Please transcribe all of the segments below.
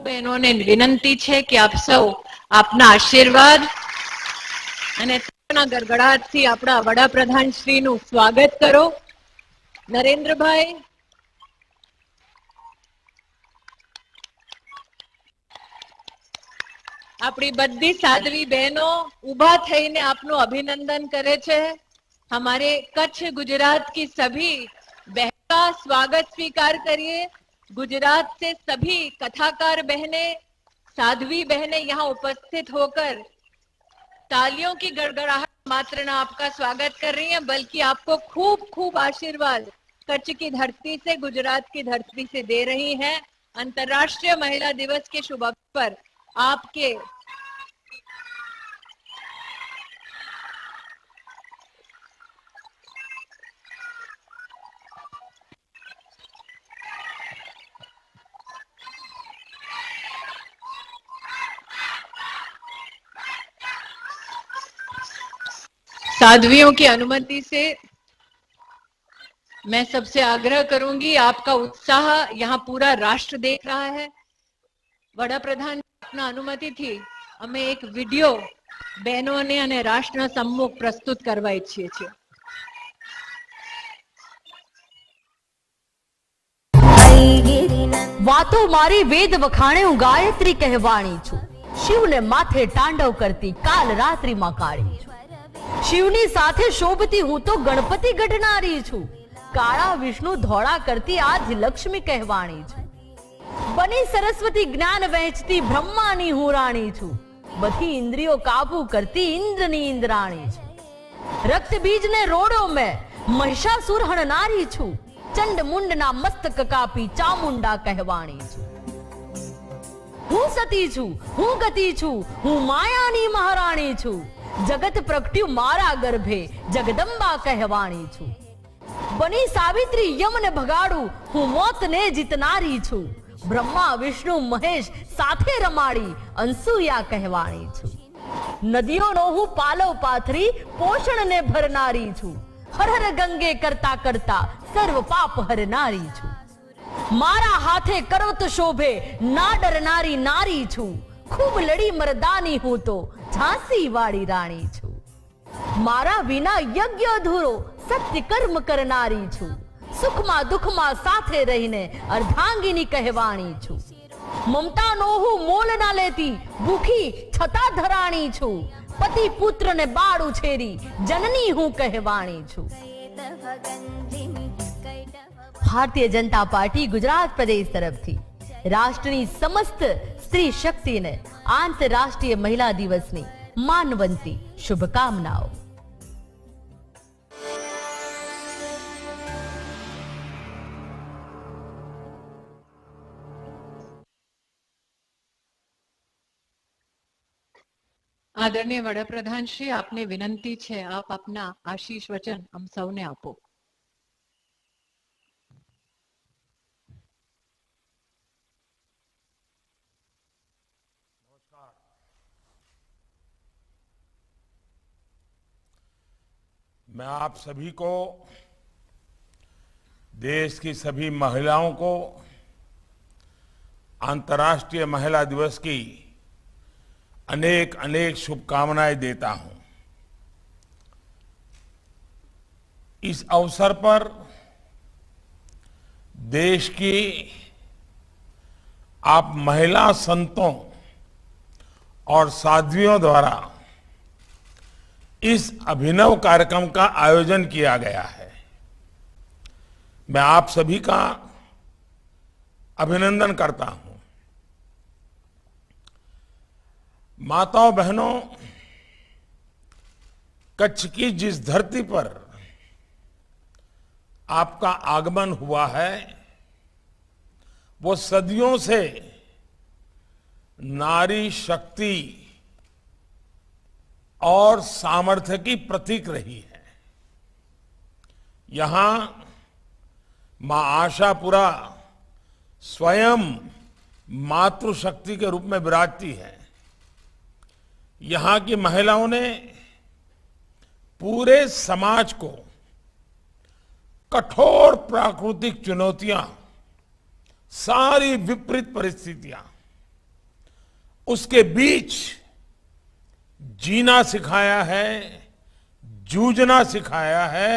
બહેનોને વિનંતી છે કે આપ સૌ આપના આશીર્વાદ અને ગડગડાટથી આપણા વડાપ્રધાન શ્રીનું સ્વાગત કરો. નરેન્દ્રભાઈ, આપણી બધી સાધ્વી બહેનો ઊભા થઈને આપનું અભિનંદન કરે છે. हमारे कच्छ गुजरात की सभी बहनों का स्वागत स्वीकार करिए. गुजरात से सभी कथाकार बहनें, साध्वी बहनें यहाँ उपस्थित होकर तालियों की गड़गड़ाहट मात्र न आपका स्वागत कर रही हैं, बल्कि आपको खूब खूब आशीर्वाद कच्छ की धरती से, गुजरात की धरती से दे रही हैं. अंतर्राष्ट्रीय महिला दिवस के शुभ अवसर पर आपके साध्वियों की अनुमति से मैं सबसे आग्रह करूंगी, आपका उत्साह यहाँ पूरा राष्ट्र देख रहा है. वड़ा प्रधान अपना अनुमति थी हमें एक वीडियो बहनों ने અને રાષ્ટ્રના સમ્મુખ પ્રસ્તુત કરવા ઈચ્છીએ છીએ. વાતો મારી વેદ વખાણે હું ગાયત્રી કહેવાણી છું. શિવને માથે તાંડવ કરતી કાલ રાત્રિમાં કાળી છું. શિવની સાથે શોભતી હું તો ગણપતિ ગઢનારી છું. કાળા વિષ્ણુ ધોળા કરતી આજ લક્ષ્મી કહેવાણી છું. બની સરસ્વતી જ્ઞાન વહેંચતી બ્રહ્માની હું રાણી છું. બધી ઇન્દ્રિયો કાબુ કરતી ઇન્દ્રની ઇન્દ્રાણી છું. રક્ત બીજને રોડો મેં મહિષાસુર હણનારી છું. ચંડ મુંડના મસ્તક કાપી ચામુંડા કહેવાણી છું. હું સતી છું, હું ગતિ છું, હું માયાની મહારાણી છું. જગત પ્રગટ્યું મારા ગર્ભે જગદંબા કહેવાણી છું. બની સાવિત્રી યમને ભગાડું હું મોતને જીતનારી છું. બ્રહ્મા વિષ્ણુ મહેશ સાથે રમાડી અંસુયા કહેવાણી છું. નદીઓનો હું પાલવ પાથરી પોષણને ભરનારી છું. હર હર ગંગે કરતા કરતા સર્વ પાપ હરનારી છું. મારા હાથે કરવત શોભે ના ડરનારી નારી છું. ખૂબ લડી મરદાની હું તો ઝાંસી વાળી રાણી છું. મારા વિના યજ્ઞ અધૂરો સત્ય કર્મ કરનારી છું. સુખમાં દુઃખમાં સાથે રહીને અર્ધાંગીની કહેવાણી છું. મમતાનો હું મોલ ના લેતી ભૂખી છતાં ધરાણી છું. પતિ પુત્ર ને બાળ ઉછેરી જનની હું કહેવાણી છું. ભારતીય જનતા પાર્ટી ગુજરાત પ્રદેશ તરફથી રાષ્ટ્રની સમસ્ત સ્ત્રી શક્તિને આંતરરાષ્ટ્રીય મહિલા દિવસની માનવંતી શુભકામનાઓ. આદરણીય વડાપ્રધાન શ્રી, આપને વિનંતી છે આપ આપના આશીષ વચન હમ સૌને આપો. मैं आप सभी को, देश की सभी महिलाओं को अंतर्राष्ट्रीय महिला दिवस की अनेक अनेक शुभकामनाएं देता हूं. इस अवसर पर देश की आप महिला संतों और साध्वियों द्वारा इस अभिनव कार्यक्रम का आयोजन किया गया है. मैं आप सभी का अभिनंदन करता हूं. माताओं बहनों, कच्छ की जिस धरती पर आपका आगमन हुआ है वो सदियों से नारी शक्ति और सामर्थ्य की प्रतीक रही है. यहां मां आशापुरा स्वयं मातृशक्ति के रूप में विराजती है. यहां की महिलाओं ने पूरे समाज को कठोर प्राकृतिक चुनौतियां, सारी विपरीत परिस्थितियां उसके बीच जीना सिखाया है, जूझना सिखाया है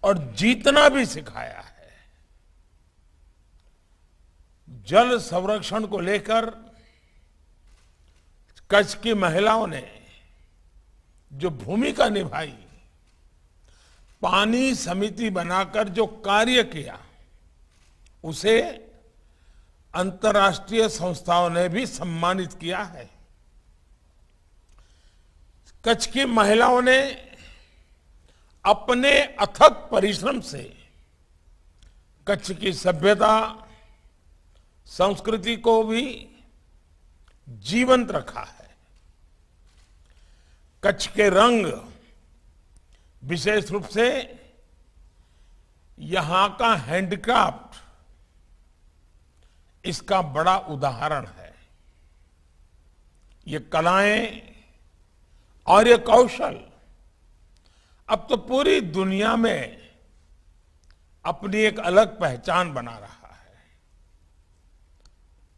और जीतना भी सिखाया है। जल संरक्षण को लेकर कच्छ की महिलाओं ने जो भूमिका निभाई, पानी समिति बनाकर जो कार्य किया, उसे अंतर्राष्ट्रीय संस्थाओं ने भी सम्मानित किया है। कच्छ की महिलाओं ने अपने अथक परिश्रम से कच्छ की सभ्यता, संस्कृति को भी जीवंत रखा है। कच्छ के रंग, विशेष रूप से यहां का हैंडक्राफ्ट, इसका बड़ा उदाहरण है। ये कलाएं और ये कौशल अब तो पूरी दुनिया में अपनी एक अलग पहचान बना रहा है।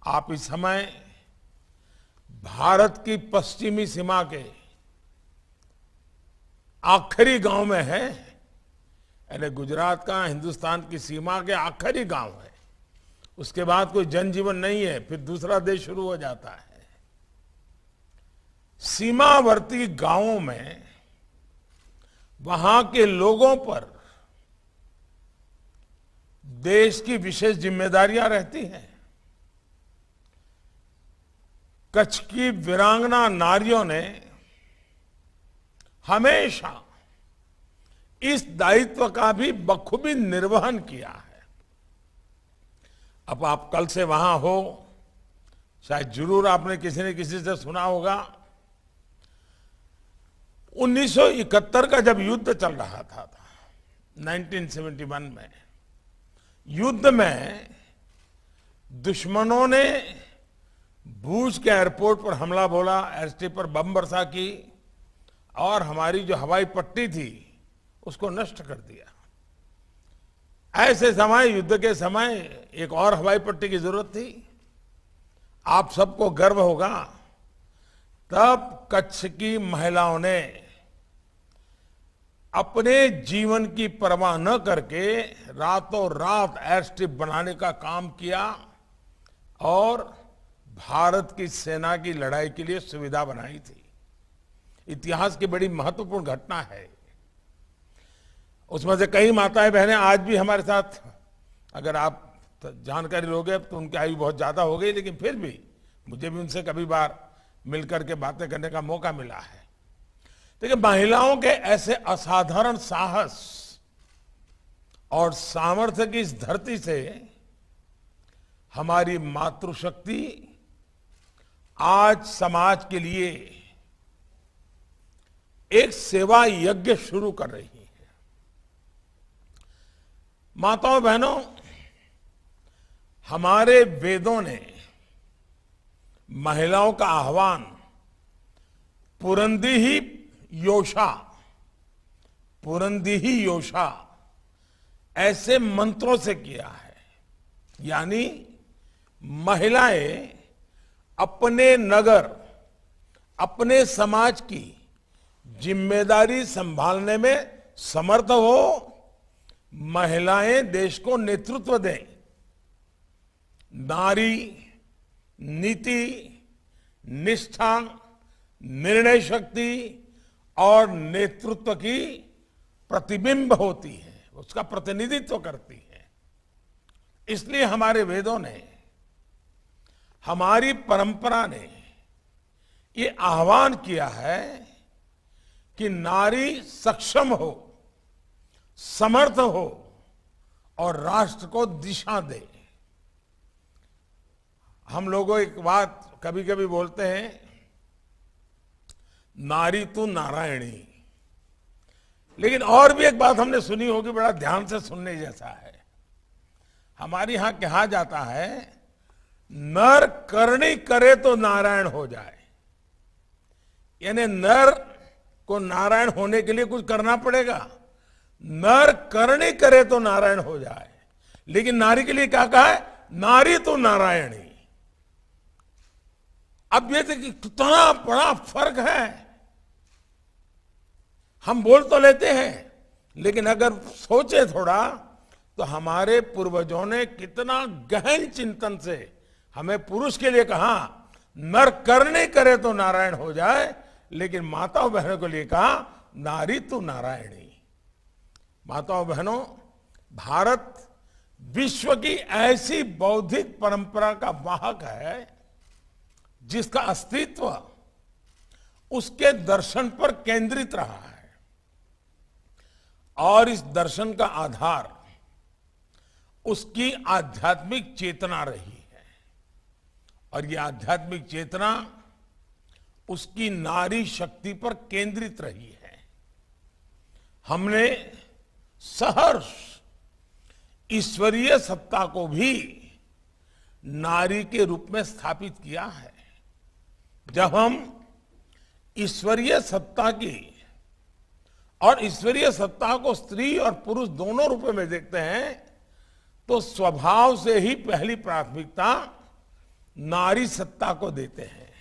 आप इस समय भारत की पश्चिमी सीमा के आखिरी गांव में है, यानी गुजरात का हिंदुस्तान की सीमा के आखिरी गांव है। उसके बाद कोई जनजीवन नहीं है, फिर दूसरा देश शुरू हो जाता है। सीमावर्ती गांवों में वहां के लोगों पर देश की विशेष जिम्मेदारियां रहती हैं। कच्छ की वीरांगना नारियों ने हमेशा इस दायित्व का भी बखूबी निर्वहन किया है। अब आप कल से वहां हो, शायद जरूर आपने किसी न किसी से सुना होगा, 1971 का जब युद्ध चल रहा था 1971 में, युद्ध में दुश्मनों ने भूज के एयरपोर्ट पर हमला बोला, एयरस्ट्रिप पर बम वर्षा की और हमारी जो हवाई पट्टी थी उसको नष्ट कर दिया। ऐसे समय, युद्ध के समय, एक और हवाई पट्टी की जरूरत थी। आप सबको गर्व होगा, तब कच्छ की महिलाओं ने अपने जीवन की परवाह न करके रातों रात एयर स्ट्रिप बनाने का काम किया और भारत की सेना की लड़ाई के लिए सुविधा बनाई थी। इतिहास की बड़ी महत्वपूर्ण घटना है। उसमें से कई माताएं बहनें आज भी हमारे साथ, अगर आप जानकारी लोगे तो उनकी आयु बहुत ज्यादा हो गई, लेकिन फिर भी मुझे भी उनसे कभी बार मिलकर के बातें करने का मौका मिला है। देखिए, महिलाओं के ऐसे असाधारण साहस और सामर्थ्य की इस धरती से हमारी मातृशक्ति आज समाज के लिए एक सेवा यज्ञ शुरू कर रही है। माताओं बहनों, हमारे वेदों ने महिलाओं का आह्वान पुरंदी ही योषा, पुरंदी ही योषा ऐसे मंत्रों से किया है। यानी महिलाएं अपने नगर, अपने समाज की जिम्मेदारी संभालने में समर्थ हो, महिलाएं देश को नेतृत्व दें। नारी नीति, निष्ठा, निर्णय शक्ति और नेतृत्व की प्रतिबिंब होती है, उसका प्रतिनिधित्व करती है। इसलिए हमारे वेदों ने, हमारी परंपरा ने ये आह्वान किया है कि नारी सक्षम हो, समर्थ हो और राष्ट्र को दिशा दे। हम लोगों एक बात कभी कभी बोलते हैं, नारी तू नारायणी, लेकिन और भी एक बात हमने सुनी होगी, बड़ा ध्यान से सुनने जैसा है। हमारे यहां कहा जाता है, नर करनी करे तो नारायण हो जाए। यानी नर को नारायण होने के लिए कुछ करना पड़ेगा। नर करनी करे तो नारायण हो जाए, लेकिन नारी के लिए क्या कहा है, नारी तो नारायणी। अब ये देखिए कितना बड़ा फर्क है। हम बोल तो लेते हैं, लेकिन अगर सोचे थोड़ा तो हमारे पूर्वजों ने कितना गहन चिंतन से हमें पुरुष के लिए कहा, नर करने करे तो नारायण हो जाए, लेकिन माताओं बहनों के लिए कहा नारी तू नारायणी। माताओं बहनों, भारत विश्व की ऐसी बौद्धिक परंपरा का वाहक है जिसका अस्तित्व उसके दर्शन पर केंद्रित रहा है, और इस दर्शन का आधार उसकी आध्यात्मिक चेतना रही है, और ये आध्यात्मिक चेतना उसकी नारी शक्ति पर केंद्रित रही है। हमने सहर्ष ईश्वरीय सत्ता को भी नारी के रूप में स्थापित किया है। जब हम ईश्वरीय सत्ता की और ईश्वरीय सत्ता को स्त्री और पुरुष दोनों रूपों में देखते हैं, तो स्वभाव से ही पहली प्राथमिकता नारी सत्ता को देते हैं।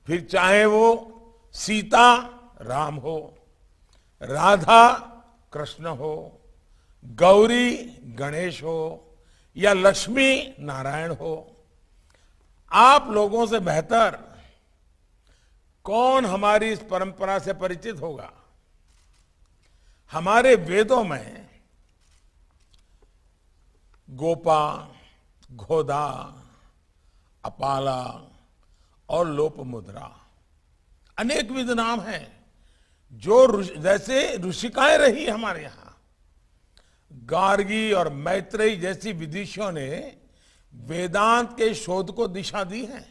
फिर चाहे वो सीता राम हो, राधा कृष्ण हो, गौरी गणेश हो, या लक्ष्मी नारायण हो, आप लोगों से बेहतर कौन हमारी इस परंपरा से परिचित होगा। हमारे वेदों में गोपा, गोदा, अपाला और लोपमुद्रा अनेक विध नाम हैं, जो जैसे ऋषिकाएं रही हमारे यहां। गार्गी और मैत्रेयी जैसी विदुषियों ने वेदांत के शोध को दिशा दी है।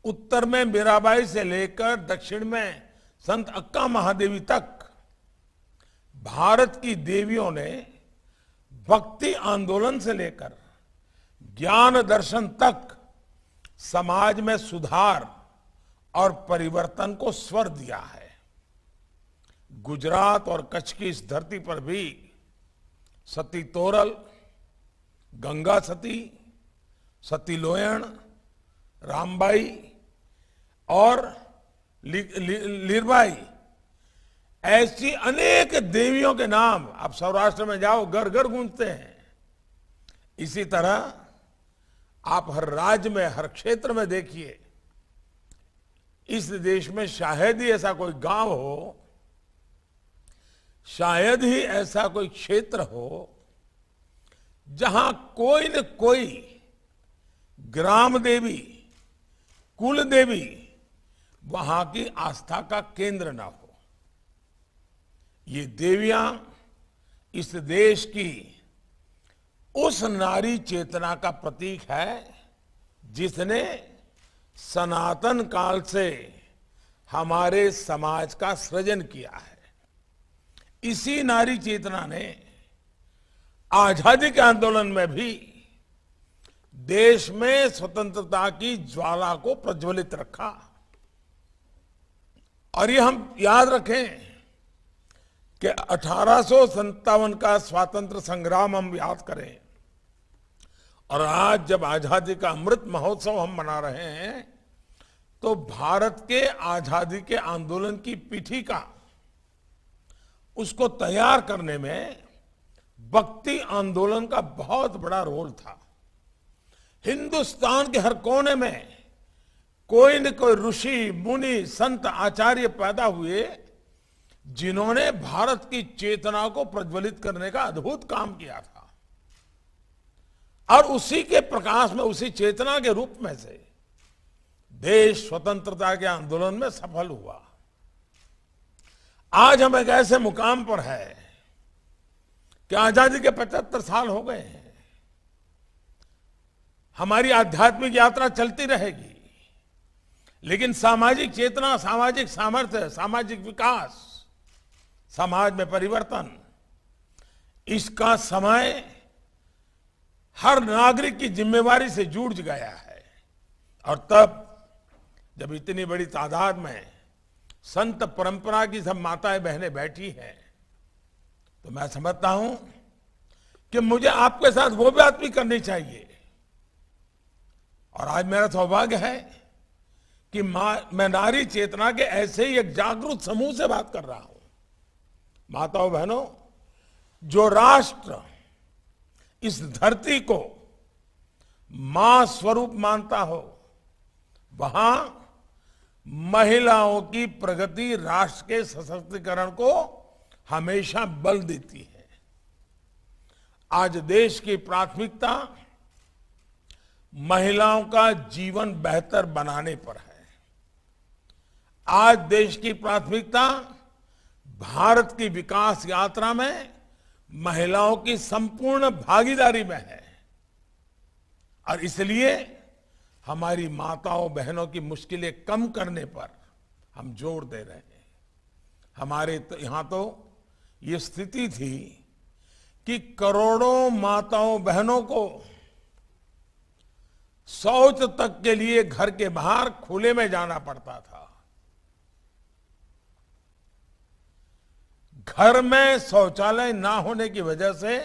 उत्तर में मीराबाई से लेकर दक्षिण में संत अक्का महादेवी तक भारत की देवियों ने भक्ति आंदोलन से लेकर ज्ञान दर्शन तक समाज में सुधार और परिवर्तन को स्वर दिया है। गुजरात और कच्छ की इस धरती पर भी सती तोरल, गंगा सती, सती लोयण, रामबाई और लीरबाई, ऐसी अनेक देवियों के नाम आप सौराष्ट्र में जाओ घर घर गूंजते हैं। इसी तरह आप हर राज्य में, हर क्षेत्र में देखिए, इस देश में शायद ही ऐसा कोई गांव हो, शायद ही ऐसा कोई क्षेत्र हो जहां कोई न कोई ग्राम देवी, कुल देवी वहां की आस्था का केंद्र ना हो। ये देवियां इस देश की उस नारी चेतना का प्रतीक है जिसने सनातन काल से हमारे समाज का सृजन किया है। इसी नारी चेतना ने आजादी के आंदोलन में भी देश में स्वतंत्रता की ज्वाला को प्रज्वलित रखा। और ये हम याद रखें कि 1857 का स्वातंत्र संग्राम हम याद करें, और आज जब आजादी का अमृत महोत्सव हम मना रहे हैं, तो भारत के आजादी के आंदोलन की पीठिका उसको तैयार करने में भक्ति आंदोलन का बहुत बड़ा रोल था। हिंदुस्तान के हर कोने में कोई न कोई ऋषि, मुनि, संत, आचार्य पैदा हुए जिन्होंने भारत की चेतना को प्रज्वलित करने का अद्भुत काम किया था। और उसी के प्रकाश में, उसी चेतना के रूप में से देश स्वतंत्रता के आंदोलन में सफल हुआ। आज हम एक ऐसे मुकाम पर है कि आजादी के 75 साल हो गए हैं। हमारी आध्यात्मिक यात्रा चलती रहेगी, लेकिन सामाजिक चेतना, सामाजिक सामर्थ्य, सामाजिक विकास, समाज में परिवर्तन, इसका समय हर नागरिक की जिम्मेवारी से जुड़ गया है। और तब जब इतनी बड़ी तादाद में संत परंपरा की सब माताएं बहनें बैठी हैं, तो मैं समझता हूं कि मुझे आपके साथ वो बात भी करनी चाहिए और आज मेरा सौभाग्य है कि मैं नारी चेतना के ऐसे ही एक जागरूक समूह से बात कर रहा हूं। माताओं बहनों, जो राष्ट्र इस धरती को मां स्वरूप मानता हो, वहां महिलाओं की प्रगति राष्ट्र के सशक्तिकरण को हमेशा बल देती है। आज देश की प्राथमिकता महिलाओं का जीवन बेहतर बनाने पर है। आज देश की प्राथमिकता भारत की विकास यात्रा में महिलाओं की संपूर्ण भागीदारी में है और इसलिए हमारी माताओं बहनों की मुश्किलें कम करने पर हम जोर दे रहे हैं। हमारे यहां तो ये स्थिति थी कि करोड़ों माताओं बहनों को शौच तक के लिए घर के बाहर खुले में जाना पड़ता था। घर में शौचालय ना होने की वजह से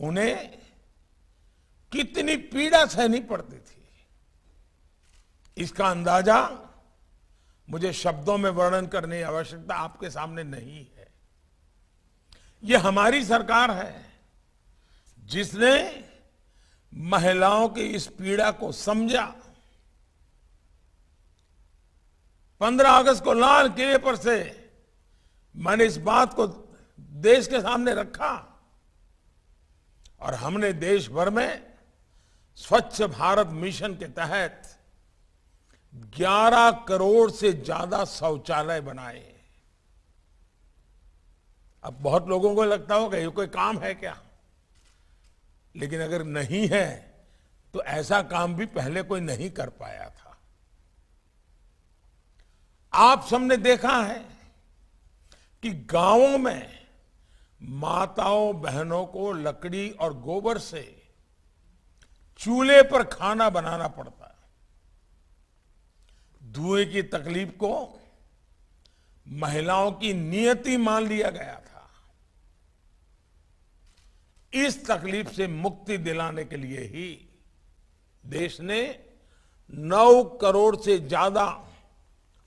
उन्हें कितनी पीड़ा सहनी पड़ती थी, इसका अंदाजा मुझे शब्दों में वर्णन करने की आवश्यकता आपके सामने नहीं है। यह हमारी सरकार है जिसने महिलाओं की इस पीड़ा को समझा। 15 अगस्त को लाल किले पर से मैंने इस बात को देश के सामने रखा और हमने देश भर में स्वच्छ भारत मिशन के तहत 11 करोड़ से ज्यादा शौचालय बनाए। अब बहुत लोगों को लगता होगा ये कोई काम है क्या, लेकिन अगर नहीं है तो ऐसा काम भी पहले कोई नहीं कर पाया था। आप सबने देखा है कि गांवों में माताओं बहनों को लकड़ी और गोबर से चूल्हे पर खाना बनाना पड़ता है। धुएं की तकलीफ को महिलाओं की नियति मान लिया गया था। इस तकलीफ से मुक्ति दिलाने के लिए ही देश ने 9 करोड़ से ज्यादा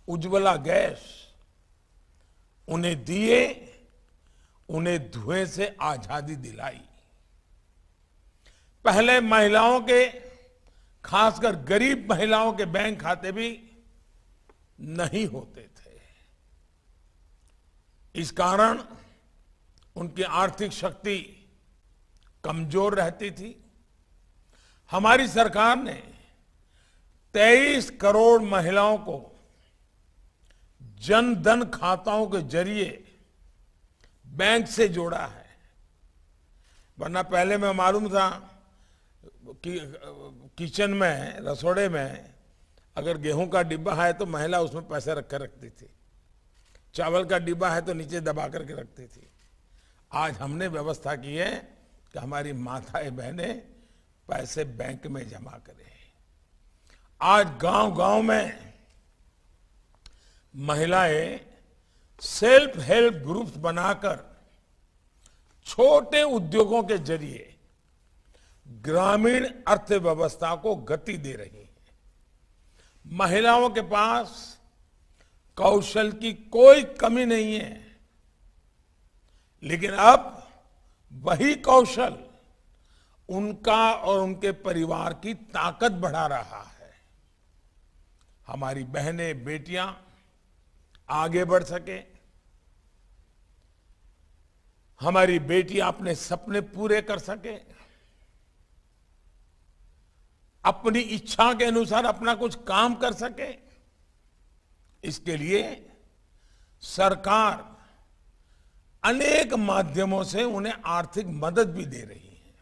उज्ज्वला गैस उन्हें दिए, उन्हें धुएं से आजादी दिलाई। पहले महिलाओं के, खासकर गरीब महिलाओं के बैंक खाते भी नहीं होते थे। इस कारण उनकी आर्थिक शक्ति कमजोर रहती थी। हमारी सरकार ने 23 करोड़ महिलाओं को जन धन खाताओं के जरिए बैंक से जोड़ा है। वरना पहले मैं मालूम था कि किचन में, रसोड़े में अगर गेहूं का डिब्बा है तो महिला उसमें पैसे रख कर रखती थी, चावल का डिब्बा है तो नीचे दबा करके रखती थी। आज हमने व्यवस्था की है कि हमारी माताएं बहनें पैसे बैंक में जमा करें। आज गांव-गांव में महिलाएं सेल्फ हेल्प ग्रुप्स बनाकर छोटे उद्योगों के जरिए ग्रामीण अर्थव्यवस्था को गति दे रही है। महिलाओं के पास कौशल की कोई कमी नहीं है, लेकिन अब वही कौशल उनका और उनके परिवार की ताकत बढ़ा रहा है। हमारी बहनें, बेटियां आगे बढ़ सके, हमारी बेटियां अपने सपने पूरे कर सके, अपनी इच्छा के अनुसार अपना कुछ काम कर सके, इसके लिए सरकार अनेक माध्यमों से उन्हें आर्थिक मदद भी दे रही है।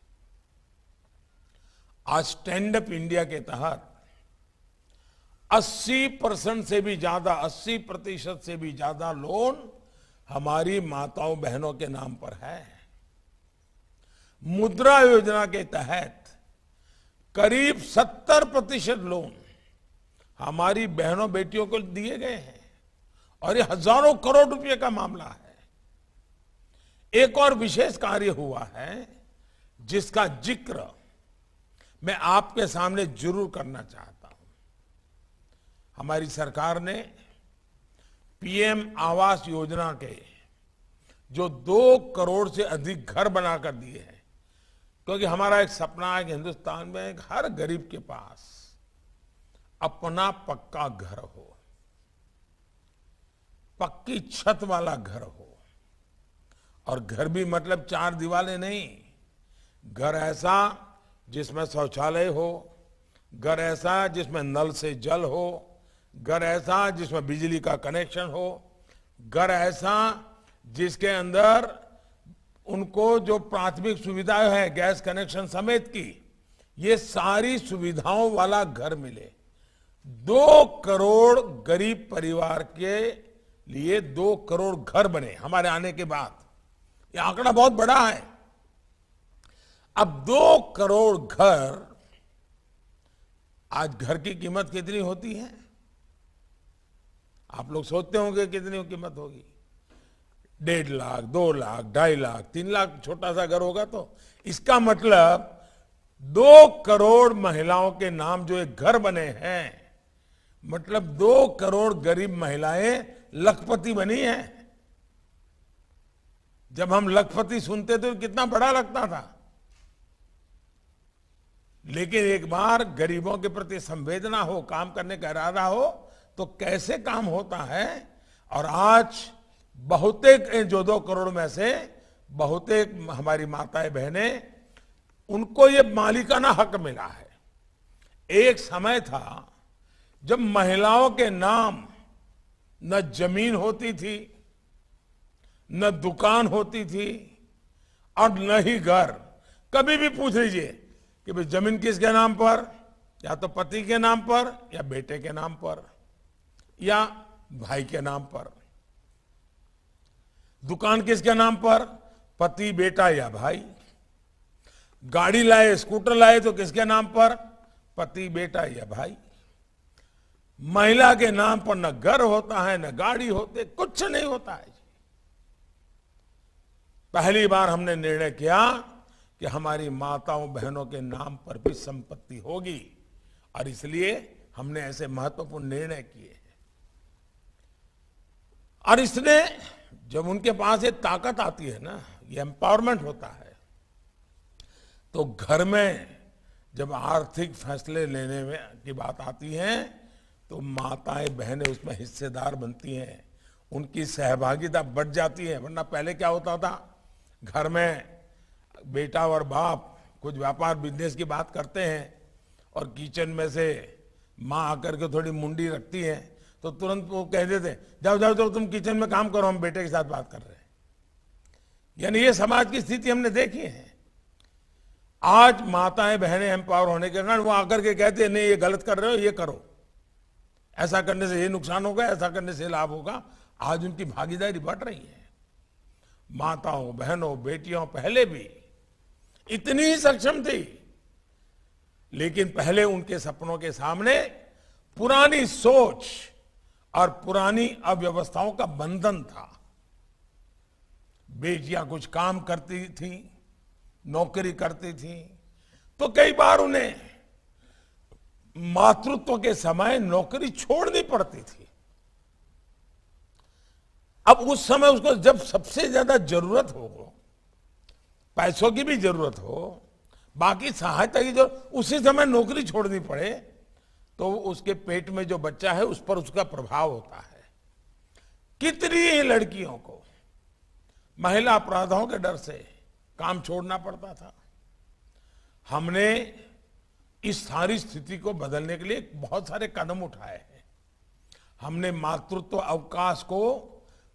आज स्टैंड अप इंडिया के तहत 80% से भी ज्यादा, 80% से भी ज्यादा लोन हमारी माताओं बहनों के नाम पर है। मुद्रा योजना के तहत करीब 70% लोन हमारी बहनों बेटियों को दिए गए हैं और ये हजारों करोड़ रुपए का मामला है। एक और विशेष कार्य हुआ है जिसका जिक्र मैं आपके सामने जरूर करना चाहता हूं। हमारी सरकार ने पीएम आवास योजना के जो 2 करोड़ से अधिक घर बनाकर दिए हैं, क्योंकि हमारा एक सपना है कि हिंदुस्तान में हर गरीब के पास अपना पक्का घर हो, पक्की छत वाला घर हो। और घर भी मतलब 4 दीवारें नहीं, घर ऐसा जिसमें शौचालय हो, घर ऐसा जिसमें नल से जल हो, घर ऐसा जिसमें बिजली का कनेक्शन हो, घर ऐसा जिसके अंदर उनको जो प्राथमिक सुविधाएं हैं गैस कनेक्शन समेत की, ये सारी सुविधाओं वाला घर मिले। 2 करोड़ गरीब परिवार के लिए 2 करोड़ घर बने हमारे आने के बाद। ये आंकड़ा बहुत बड़ा है। अब 2 करोड़ घर, आज घर की कीमत कितनी होती है? आप लोग सोचते होंगे कितनी कीमत होगी? 1.5 लाख, 2 लाख, 2.5 लाख, 3 लाख छोटा सा घर होगा। तो इसका मतलब 2 करोड़ महिलाओं के नाम जो एक घर बने हैं, मतलब 2 करोड़ गरीब महिलाएं लखपति बनी हैं। जब हम लखपति सुनते थे तो कितना बड़ा लगता था, लेकिन एक बार गरीबों के प्रति संवेदना हो, काम करने का इरादा हो, तो कैसे काम होता है। और आज बहुतेक जो 2 करोड़ में से बहुतेक हमारी माताएं बहनें, उनको ये मालिकाना हक मिला है। एक समय था जब महिलाओं के नाम न जमीन होती थी, न दुकान होती थी और न ही घर। कभी भी पूछ लीजिए कि भाई जमीन किसके नाम पर, या तो पति के नाम पर, या बेटे के नाम पर, या भाई के नाम पर। दुकान किसके नाम पर, पति, बेटा या भाई। गाड़ी लाए, स्कूटर लाए तो किसके नाम पर, पति, बेटा या भाई। महिला के नाम पर न घर होता है, न गाड़ी होते, कुछ नहीं होता है। पहली बार हमने निर्णय किया कि हमारी माताओं बहनों के नाम पर भी संपत्ति होगी, और इसलिए हमने ऐसे महत्वपूर्ण निर्णय किए हैं। और इसने जब उनके पास ये ताकत आती है ना, ये एम्पावरमेंट होता है, तो घर में जब आर्थिक फैसले लेने में की बात आती है तो माताएं बहनें उसमें हिस्सेदार बनती हैं, उनकी सहभागिता बढ़ जाती है। वरना पहले क्या होता था, घर में बेटा और बाप कुछ व्यापार बिजनेस की बात करते हैं और किचन में से माँ आकर के थोड़ी मुंडी रखती है तो तुरंत वो कह देते, जाओ जाओ जाओ तुम किचन में काम करो, हम बेटे के साथ बात कर रहे हैं। यानी ये समाज की स्थिति हमने देखी है। आज माताएं बहनें एम्पावर होने के कारण वो आकर के कहते हैं नहीं ये गलत कर रहे हो, ये करो, ऐसा करने से ये नुकसान होगा, ऐसा करने से लाभ होगा। आज उनकी भागीदारी बढ़ रही है। माताओं बहनों बेटियों पहले भी इतनी ही सक्षम थी, लेकिन पहले उनके सपनों के सामने पुरानी सोच और पुरानी अव्यवस्थाओं का बंधन था। बेटियां कुछ काम करती थी, नौकरी करती थी, तो कई बार उन्हें मातृत्व के समय नौकरी छोड़नी पड़ती थी। अब उस समय उसको जब सबसे ज्यादा जरूरत हो, पैसों की भी जरूरत हो, बाकी सहायता की जरूरत, उसी समय नौकरी छोड़नी पड़े, तो उसके पेट में जो बच्चा है उस पर उसका प्रभाव होता है। कितनी ही लड़कियों को महिला अपराधों के डर से काम छोड़ना पड़ता था। हमने इस सारी स्थिति को बदलने के लिए बहुत सारे कदम उठाए हैं। हमने मातृत्व अवकाश को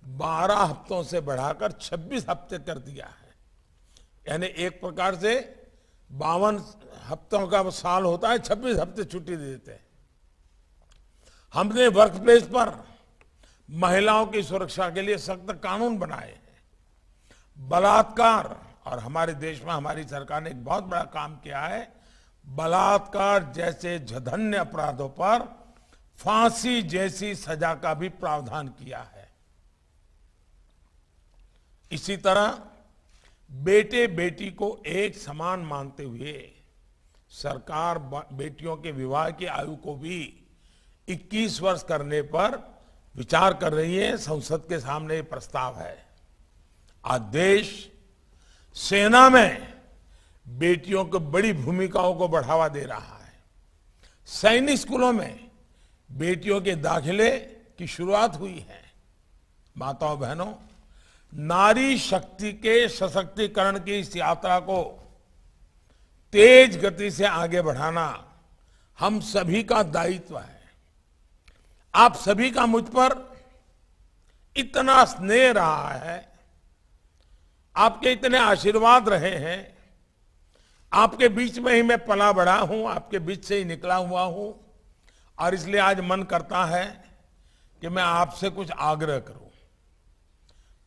12 हफ्तों से बढ़ाकर 26 हफ्ते कर दिया है। यानी एक प्रकार से 52 हफ्तों का साल होता है, 26 हफ्ते छुट्टी दे देते हैं। हमने वर्क प्लेस पर महिलाओं की सुरक्षा के लिए सख्त कानून बनाए हैं। बलात्कार, और हमारे देश में हमारी सरकार ने एक बहुत बड़ा काम किया है, बलात्कार जैसे जघन्य अपराधों पर फांसी जैसी सजा का भी प्रावधान किया है। इसी तरह बेटे बेटी को एक समान मानते हुए सरकार बेटियों के विवाह की आयु को भी 21 वर्ष करने पर विचार कर रही है। संसद के सामने ये प्रस्ताव है। आज देश सेना में बेटियों को बड़ी भूमिकाओं को बढ़ावा दे रहा है। सैनिक स्कूलों में बेटियों के दाखिले की शुरुआत हुई है। माताओं बहनों, नारी शक्ति के सशक्तिकरण की इस यात्रा को तेज गति से आगे बढ़ाना हम सभी का दायित्व है। आप सभी का मुझ पर इतना स्नेह रहा है, आपके इतने आशीर्वाद रहे हैं, आपके बीच में ही मैं पला बढ़ा हूं, आपके बीच से ही निकला हुआ हूं, और इसलिए आज मन करता है कि मैं आपसे कुछ आग्रह करूं।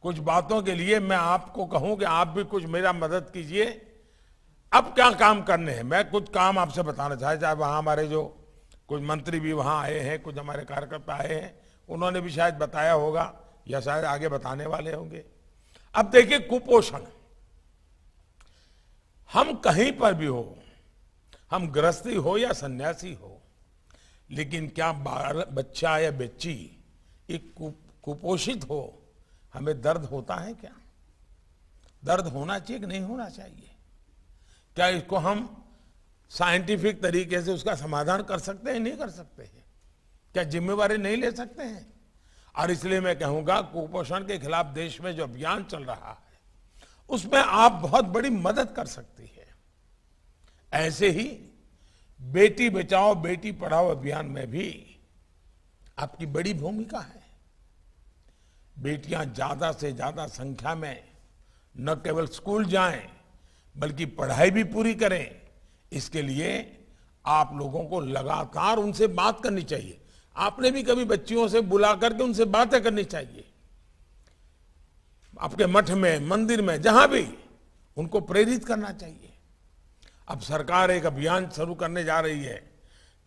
कुछ बातों के लिए मैं आपको कहूं कि आप भी कुछ मेरा मदद कीजिए। अब क्या काम करने हैं, मैं कुछ काम आपसे बताना चाहे वहां हमारे जो कुछ मंत्री भी वहां आए हैं, कुछ हमारे कार्यकर्ता आए हैं, उन्होंने भी शायद बताया होगा या शायद आगे बताने वाले होंगे। अब देखिए, कुपोषण हम कहीं पर भी हो, हम गृहस्थी हो या सन्यासी हो, लेकिन क्या बच्चा या बच्ची एक कुपोषित हो, हमें दर्द होता है क्या? दर्द होना चाहिए कि नहीं होना चाहिए? क्या इसको हम साइंटिफिक तरीके से उसका समाधान कर सकते हैं, नहीं कर सकते हैं? क्या जिम्मेवारी नहीं ले सकते हैं? और इसलिए मैं कहूंगा, कुपोषण के खिलाफ देश में जो अभियान चल रहा है उसमें आप बहुत बड़ी मदद कर सकती है। ऐसे ही बेटी बचाओ बेटी पढ़ाओ अभियान में भी आपकी बड़ी भूमिका है। बेटियां ज्यादा से ज्यादा संख्या में न केवल स्कूल जाएं बल्कि पढ़ाई भी पूरी करें। इसके लिए आप लोगों को लगातार उनसे बात करनी चाहिए। आपने भी कभी बच्चियों से बुला करके उनसे बातें करनी चाहिए। आपके मठ में, मंदिर में, जहां भी, उनको प्रेरित करना चाहिए। अब सरकार एक अभियान शुरू करने जा रही है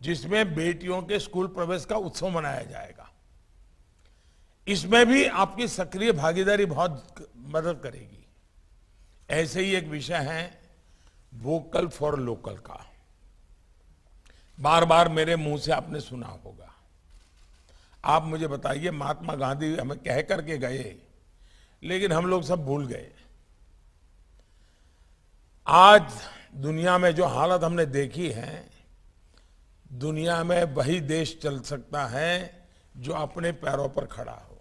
जिसमें बेटियों के स्कूल प्रवेश का उत्सव मनाया जाएगा। इसमें भी आपकी सक्रिय भागीदारी बहुत मदद करेगी। ऐसे ही एक विषय है वोकल फॉर लोकल का। बार बार मेरे मुंह से आपने सुना होगा। आप मुझे बताइए, महात्मा गांधी हमें कह करके गए, लेकिन हम लोग सब भूल गए। आज दुनिया में जो हालत हमने देखी है, दुनिया में वही देश चल सकता है जो अपने पैरों पर खड़ा हो।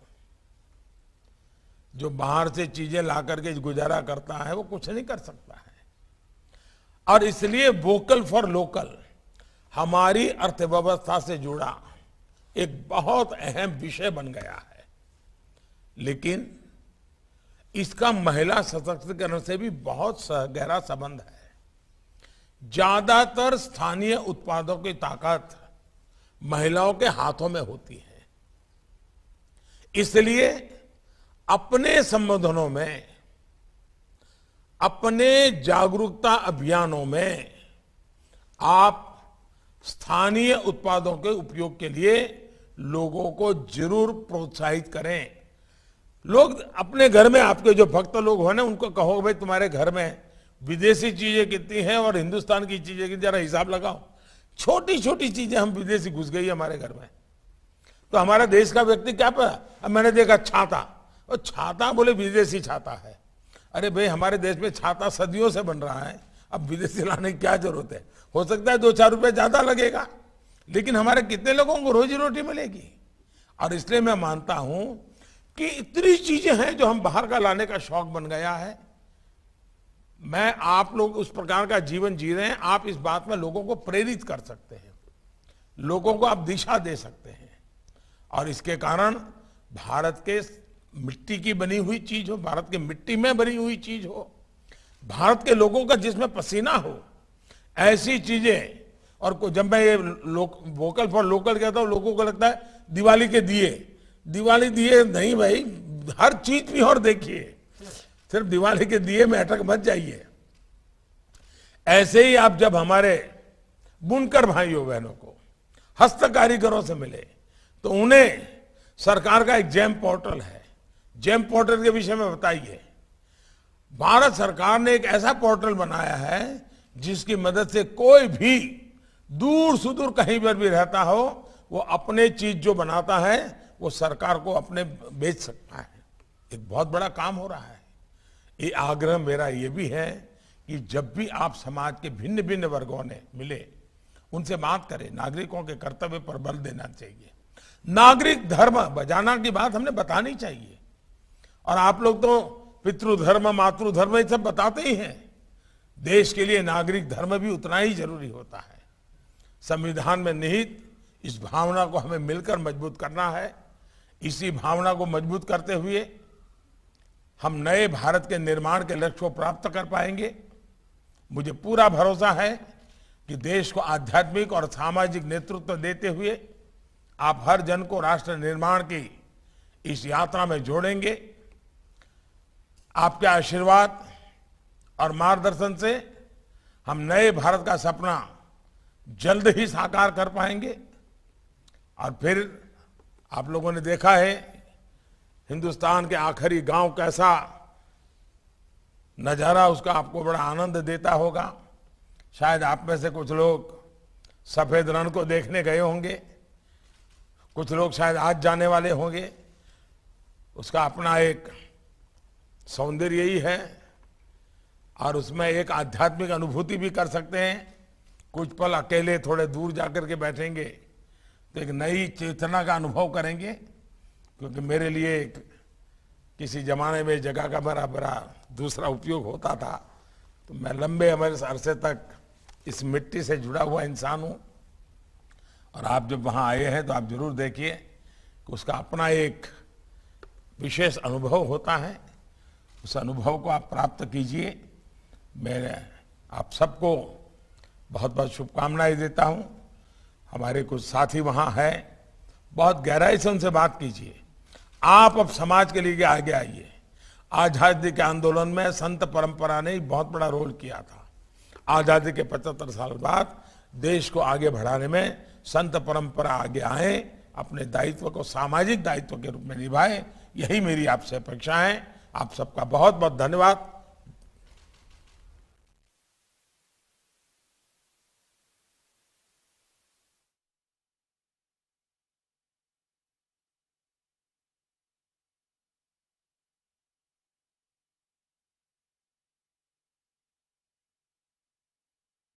जो बाहर से चीजें ला करके गुजारा करता है वो कुछ नहीं कर सकता है। और इसलिए वोकल फॉर लोकल हमारी अर्थव्यवस्था से जुड़ा एक बहुत अहम विषय बन गया है। लेकिन इसका महिला सशक्तिकरण से भी बहुत गहरा संबंध है। ज्यादातर स्थानीय उत्पादों की ताकत महिलाओं के हाथों में होती है। इसलिए अपने संबोधनों में, अपने जागरूकता अभियानों में आप स्थानीय उत्पादों के उपयोग के लिए लोगों को जरूर प्रोत्साहित करें। लोग अपने घर में, आपके जो भक्त लोग हो ना, उनको कहो भाई तुम्हारे घर में विदेशी चीजें कितनी हैं और हिंदुस्तान की चीजें कितनी, जरा हिसाब लगाओ। छोटी छोटी चीजें हम विदेशी घुस गई हमारे घर में। तो हमारा देश का व्यक्ति क्या पता, अब मैंने देखा छाता, और छाता बोले विदेशी छाता है। अरे भाई, हमारे देश में छाता सदियों से बन रहा है, अब विदेशी लाने की क्या जरूरत है? हो सकता है 2-4 रुपए ज्यादा लगेगा, लेकिन हमारे कितने लोगों को रोजी रोटी मिलेगी। और इसलिए मैं मानता हूं कि इतनी चीजें हैं जो हम बाहर का लाने का शौक बन गया है। मैं, आप लोग उस प्रकार का जीवन जी रहे हैं, आप इस बात में लोगों को प्रेरित कर सकते हैं, लोगों को आप दिशा दे सकते हैं। और इसके कारण भारत के मिट्टी की बनी हुई चीज हो, भारत की मिट्टी में बनी हुई चीज हो, भारत के लोगों का जिसमें पसीना हो, ऐसी चीजें। और जब मैं ये वोकल फॉर लोकल कहता हूं, लोगों को लगता है दिवाली के दिए। दिवाली दिए नहीं भाई, हर चीज भी और देखिए, सिर्फ दिवाली के दिए में अटक मत जाइए। ऐसे ही आप जब हमारे बुनकर भाइयों बहनों को, हस्त कारीगरों से मिले, तो उन्हें सरकार का एक जेम पोर्टल है, जेम पोर्टल के विषय में बताइए। भारत सरकार ने एक ऐसा पोर्टल बनाया है जिसकी मदद से कोई भी दूर सुदूर कहीं पर भी रहता हो, वो अपने चीज जो बनाता है वो सरकार को अपने बेच सकता है। एक बहुत बड़ा काम हो रहा है। ये आग्रह मेरा ये भी है कि जब भी आप समाज के भिन्न भिन्न वर्गों ने मिले, उनसे बात करें। नागरिकों के कर्तव्य पर बल देना चाहिए। नागरिक धर्म बजाना की बात हमने बतानी चाहिए। और आप लोग तो पितृधर्म, मातृधर्म ये सब बताते ही हैं। देश के लिए नागरिक धर्म भी उतना ही जरूरी होता है। संविधान में निहित इस भावना को हमें मिलकर मजबूत करना है। इसी भावना को मजबूत करते हुए हम नए भारत के निर्माण के लक्ष्य को प्राप्त कर पाएंगे। मुझे पूरा भरोसा है कि देश को आध्यात्मिक और सामाजिक नेतृत्व देते हुए आप हर जन को राष्ट्र निर्माण की इस यात्रा में जोड़ेंगे। आपके आशीर्वाद और मार्गदर्शन से हम नए भारत का सपना जल्द ही साकार कर पाएंगे। और फिर आप लोगों ने देखा है हिंदुस्तान के आखिरी गांव कैसा नजारा, उसका आपको बड़ा आनंद देता होगा। शायद आप में से कुछ लोग सफेद रण को देखने गए होंगे, कुछ लोग शायद आज जाने वाले होंगे। उसका अपना एक सौंदर्य ही है और उसमें एक आध्यात्मिक अनुभूति भी कर सकते हैं। कुछ पल अकेले थोड़े दूर जाकर के बैठेंगे तो एक नई चेतना का अनुभव करेंगे। क्योंकि मेरे लिए किसी जमाने में जगह का बड़ा दूसरा उपयोग होता था, तो मैं लंबे अरसे तक इस मिट्टी से जुड़ा हुआ इंसान हूँ। और आप जब वहाँ आए हैं तो आप जरूर देखिए कि उसका अपना एक विशेष अनुभव होता है। उस अनुभव को आप प्राप्त कीजिए। मैं आप सबको बहुत बहुत शुभकामनाएं देता हूँ। हमारे कुछ साथी वहाँ हैं, बहुत गहराई से उनसे बात कीजिए। आप अब समाज के लिए आगे आइए। आजादी के आंदोलन में संत परंपरा ने बहुत बड़ा रोल किया था। आजादी के 75 साल बाद देश को आगे बढ़ाने में संत परंपरा आगे आए, अपने दायित्व को सामाजिक दायित्व के रूप में निभाए। यही मेरी आपसे अपेक्षा है। आप सबका बहुत बहुत धन्यवाद।